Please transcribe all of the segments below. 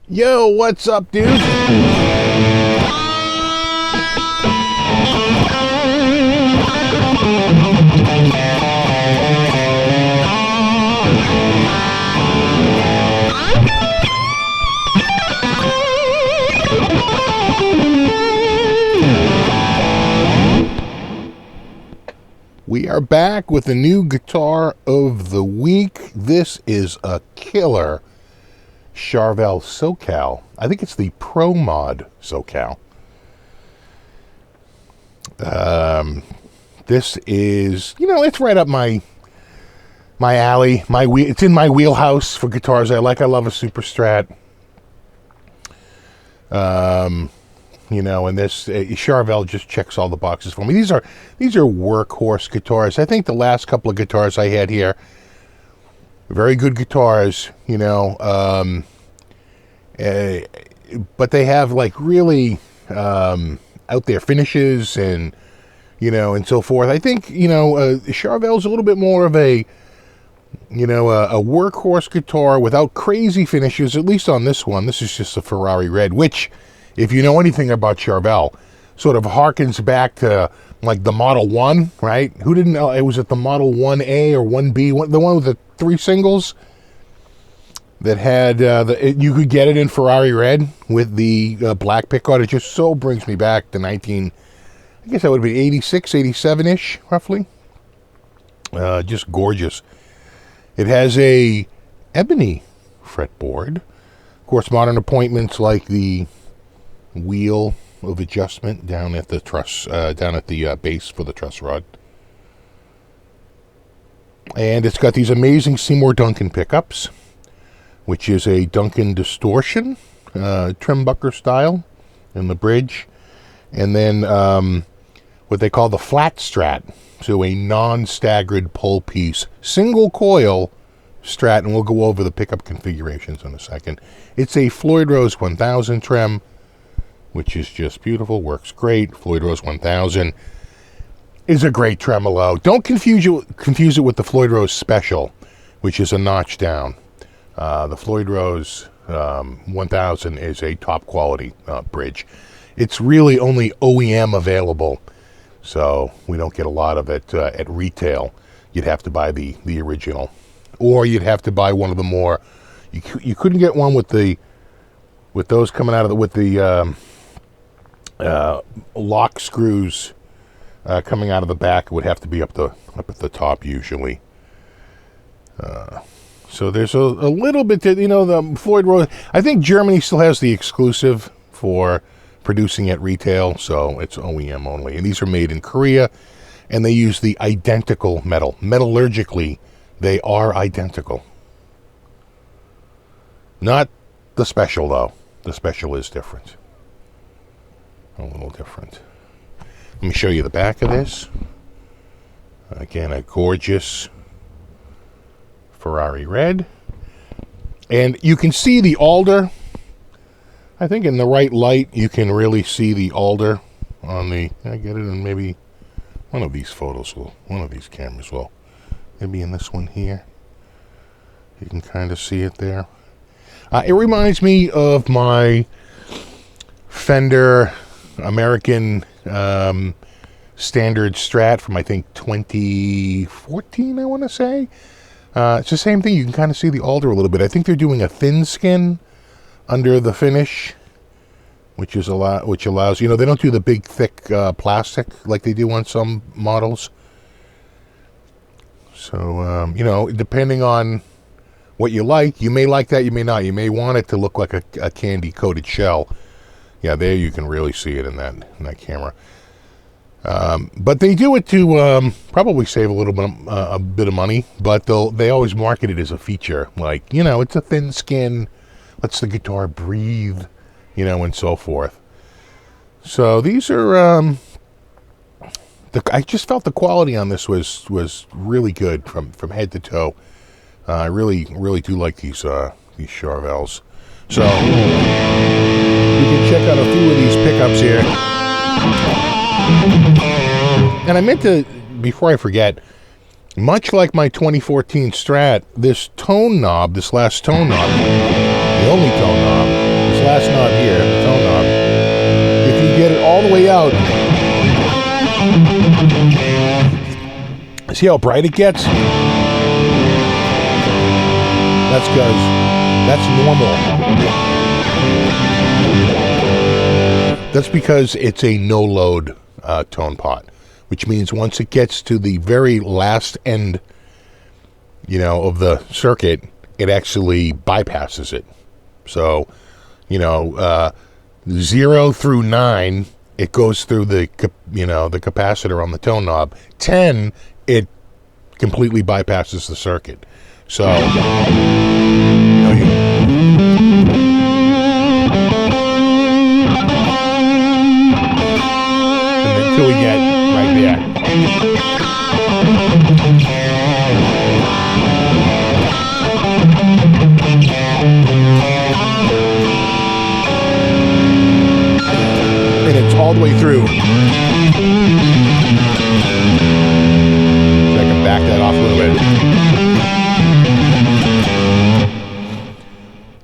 Yo, what's up, dude? We are back with a new guitar of the week. This is a killer Charvel SoCal. I think it's the Pro Mod SoCal. This is, it's right up my alley. It's in my wheelhouse for guitars I like. I love a Super Strat. And this Charvel just checks all the boxes for me. These are workhorse guitars. I think the last couple of guitars I had here, very good guitars, but they have like really out there finishes and so forth. I think Charvel's a little bit more of a workhorse guitar without crazy finishes. At least on this one, this is just a Ferrari red, which, if you know anything about Charvel, sort of harkens back to like the Model 1, right? Who didn't know? It was at the Model 1A or 1B, the one with the 3 singles that had, you could get it in Ferrari red with the black pickguard. It just so brings me back to I guess that would be 86, 87-ish, roughly. Just gorgeous. It has a ebony fretboard. Of course, modern appointments like the wheel of adjustment down at the truss, down at the base for the truss rod. And it's got these amazing Seymour Duncan pickups, which is a Duncan distortion, trimbucker style in the bridge. And then what they call the flat strat, so a non-staggered pull piece, single coil strat, and we'll go over the pickup configurations in a second. It's a Floyd Rose 1000 trim, which is just beautiful, works great. Floyd Rose 1000 is a great tremolo. Don't confuse it with the Floyd Rose Special, which is a notch down. The Floyd Rose 1000 is a top quality bridge. It's really only OEM available, so we don't get a lot of it at retail. You'd have to buy the original, or you'd have to buy one of the more. You couldn't get one with those coming out of the lock screws coming out of the back. It would have to be up at the top usually. So there's a little bit that, the Floyd Rose. I think Germany still has the exclusive for producing at retail, so it's OEM only. And these are made in Korea, and they use the identical metal. Metallurgically, they are identical. Not the Special, though. The Special is different. A little different. Let me show you the back of this. Again, a gorgeous Ferrari red. And you can see the alder. I think in the right light, you can really see the alder on the... I get it in maybe one of these one of these cameras will. Maybe in this one here. You can kind of see it there. It reminds me of my Fender American Standard Strat from, I think, 2014, I want to say. It's the same thing. You can kind of see the alder a little bit. I think they're doing a thin skin under the finish, which allows, they don't do the big, thick plastic like they do on some models. So, depending on what you like, you may like that, you may not. You may want it to look like a candy-coated shell. Yeah, there you can really see it in that camera. But they do it to probably save a bit of money, but they always market it as a feature. Like, it's a thin skin, lets the guitar breathe, and so forth. So these are... I just felt the quality on this was really good from head to toe. I really do like these Charvels. So you can check out a few of these pickups here. And I meant to, before I forget, much like my 2014 Strat, this last tone knob, the only tone knob, last knob here, the tone knob, if you get it all the way out, see how bright it gets? That's because that's normal. That's because it's a no-load tone pot, which means once it gets to the very last end, you know, of the circuit, it actually bypasses it. So, you know, 0 through 9, it goes through the, you know, the capacitor on the tone knob. 10, it completely bypasses the circuit. So, you know, and until we get right there. And it's all the way through. So I can back that off a little bit.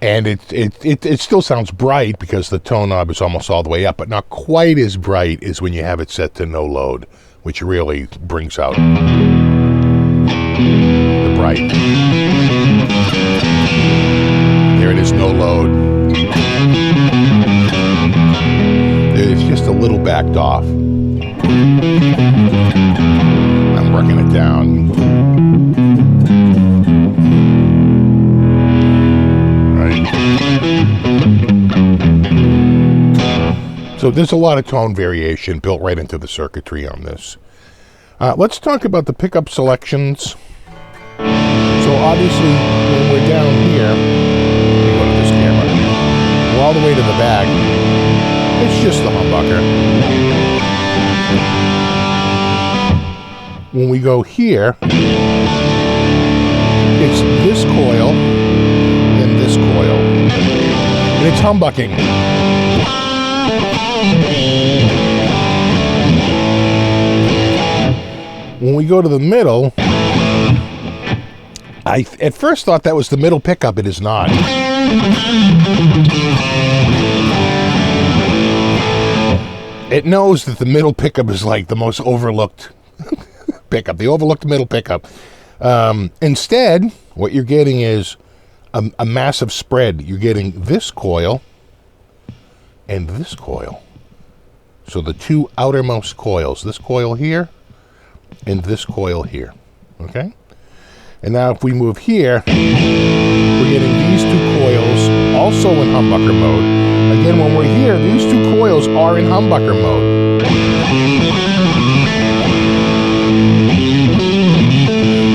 And it still sounds bright because the tone knob is almost all the way up, but not quite as bright as when you have it set to no load, which really brings out the bright. There it is, no load. It's just a little backed off. I'm working it down. So there's a lot of tone variation built right into the circuitry on this. Let's talk about the pickup selections. So obviously, when we're down here, let me go to this camera, we're all the way to the back. It's just the humbucker. When we go here, it's this coil and this coil. And it's humbucking. When we go to the middle, I at first thought that was the middle pickup. It is not. It knows that the middle pickup is like the most overlooked pickup, the overlooked middle pickup. Instead, what you're getting is a massive spread. You're getting this coil and this coil. So the two outermost coils, this coil here and this coil here, okay? And now if we move here, we're getting these two coils also in humbucker mode. Again, when we're here, these two coils are in humbucker mode.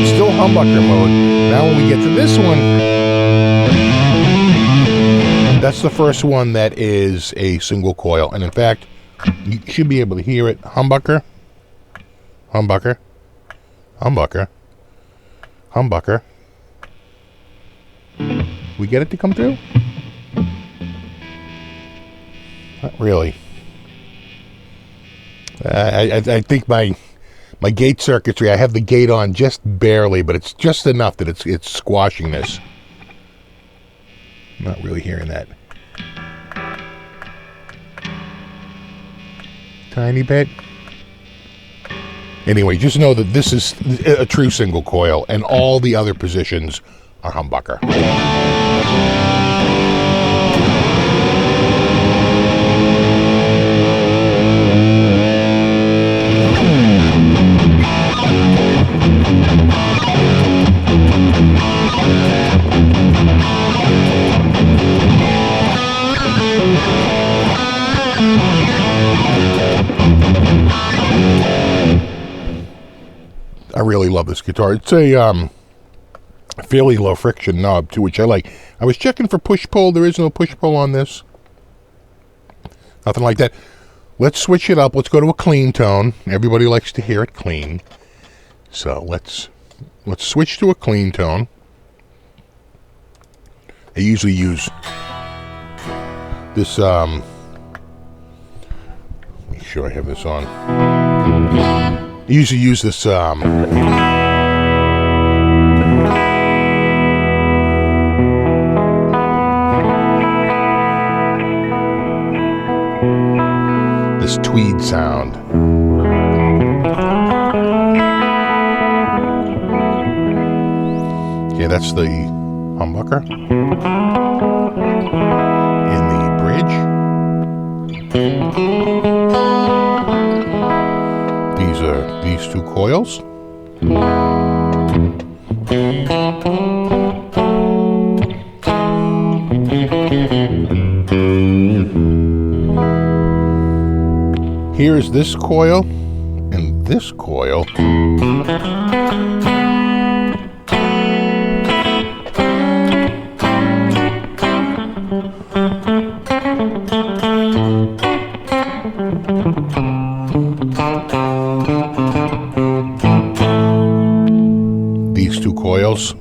Still humbucker mode. Now when we get to this one, that's the first one that is a single coil. And in fact, you should be able to hear it. Humbucker, humbucker, humbucker, humbucker. We get it to come through? Not really. I think my gate circuitry, I have the gate on just barely, but it's just enough that it's squashing this. Not really hearing that. Tiny bit. Anyway, just know that this is a true single coil, and all the other positions are humbucker. I really love this guitar. It's a fairly low friction knob too, which I like. I was checking for push-pull. There is no push-pull on this. Nothing like that. Let's switch it up. Let's go to a clean tone. Everybody likes to hear it clean. So let's switch to a clean tone. I usually use this, make sure I have this on. I usually use this, this tweed sound. Okay, that's the humbucker in the bridge. These are these two coils. Here's this coil and this coil. These two coils.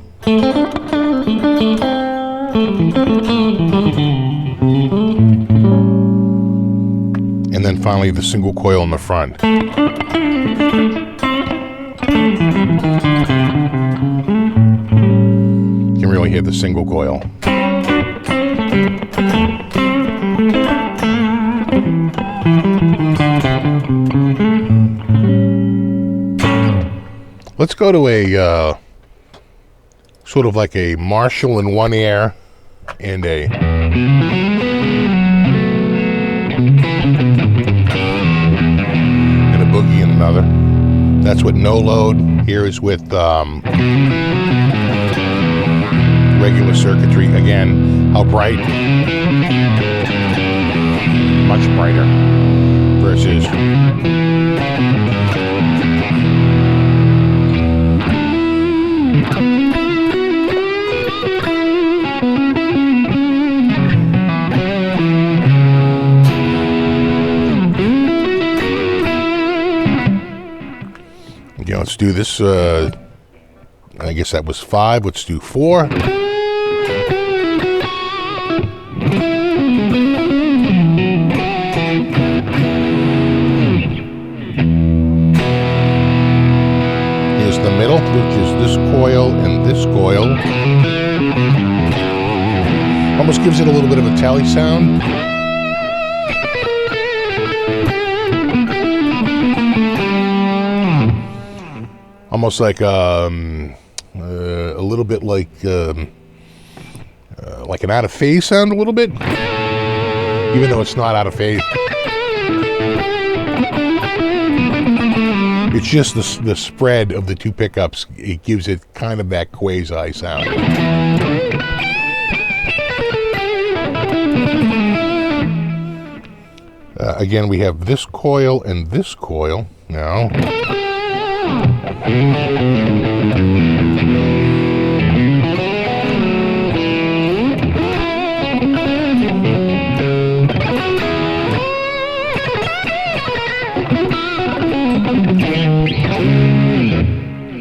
And then finally the single coil in the front. You can really hear the single coil. Let's go to a sort of like a Marshall in one ear and a boogie in another. That's with no load. Here is with regular circuitry. Again, how bright? Much brighter versus okay, let's do this. I guess that was 5. Let's do 4. Here's the middle, which is this coil and this coil. Almost gives it a little bit of a tally sound. Almost like a little bit like an out of phase sound, a little bit, even though it's not out of phase. It's just the spread of the two pickups. It gives it kind of that quasi sound. Again, we have this coil and this coil now.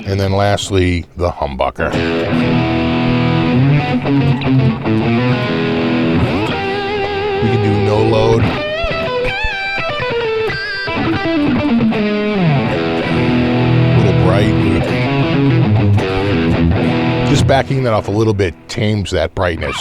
And then lastly, the humbucker. We can do no load. Bright. Just backing that off a little bit tames that brightness.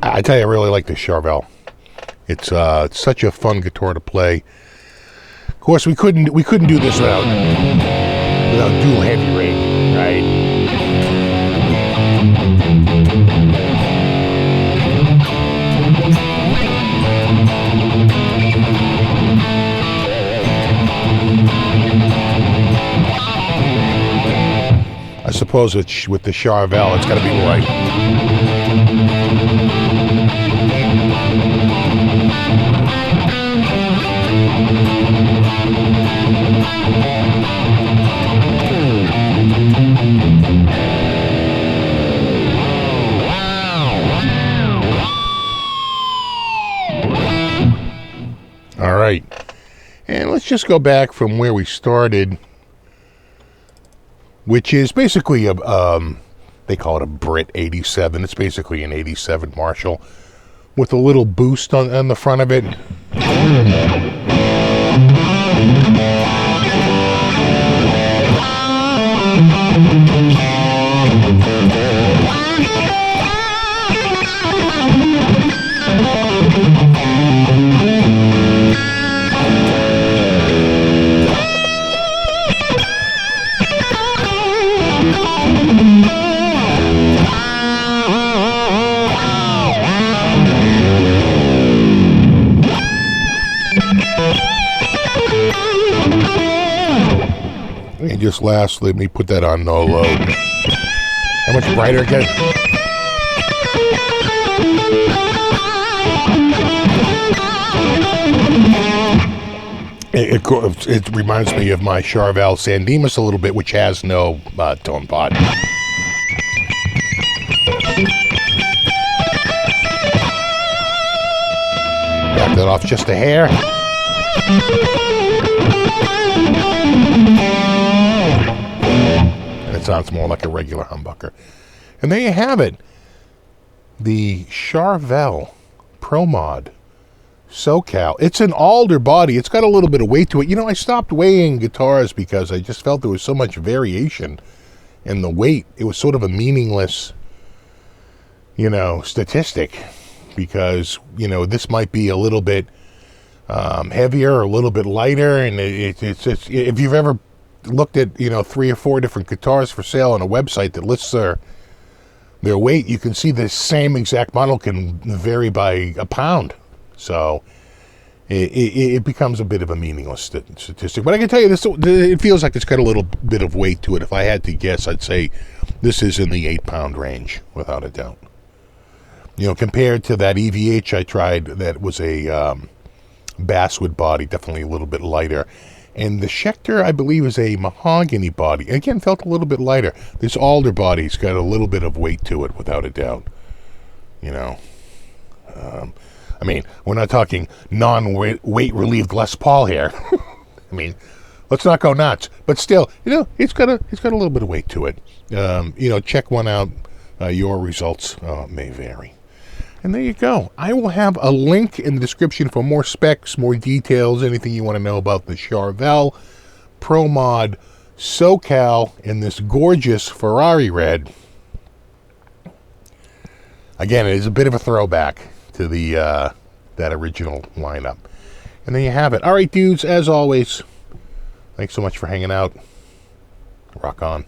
I tell you, I really like this Charvel. It's such a fun guitar to play. Of course, we couldn't do this without dual heavy ring, right? I suppose it's with the Charvel, it's got to be right. And let's just go back from where we started, which is basically a, they call it a Brit 87. It's basically an 87 Marshall with a little boost on the front of it. And just lastly, let me put that on no load. How much brighter it gets? It reminds me of my Charvel San Dimas a little bit, which has no tone pot. Back that off just a hair. And it sounds more like a regular humbucker. And there you have it. The Charvel Pro Mod SoCal. It's an alder body. It's got a little bit of weight to it. You know, I stopped weighing guitars because I just felt there was so much variation in the weight. It was sort of a meaningless, you know, statistic, because, you know, this might be a little bit heavier or a little bit lighter, and it's if you've ever looked at, you know, 3 or 4 different guitars for sale on a website that lists their weight, you can see the same exact model can vary by a pound. So it becomes a bit of a meaningless statistic. But I can tell you this, it feels like it's got a little bit of weight to it. If I had to guess, I'd say this is in the 8-pound range, without a doubt. You know, compared to that EVH I tried, that was a basswood body, definitely a little bit lighter. And the Schecter, I believe, is a mahogany body. Again, felt a little bit lighter. This alder body's got a little bit of weight to it, without a doubt. You know, I mean, we're not talking non-weight relieved Les Paul here. I mean, let's not go nuts. But still, you know, it's got a little bit of weight to it. You know, check one out. Your results may vary. And there you go. I will have a link in the description for more specs, more details, anything you want to know about the Charvel Pro Mod SoCal in this gorgeous Ferrari red. Again, it is a bit of a throwback to the that original lineup. And there you have it. All right, dudes, as always, thanks so much for hanging out. Rock on.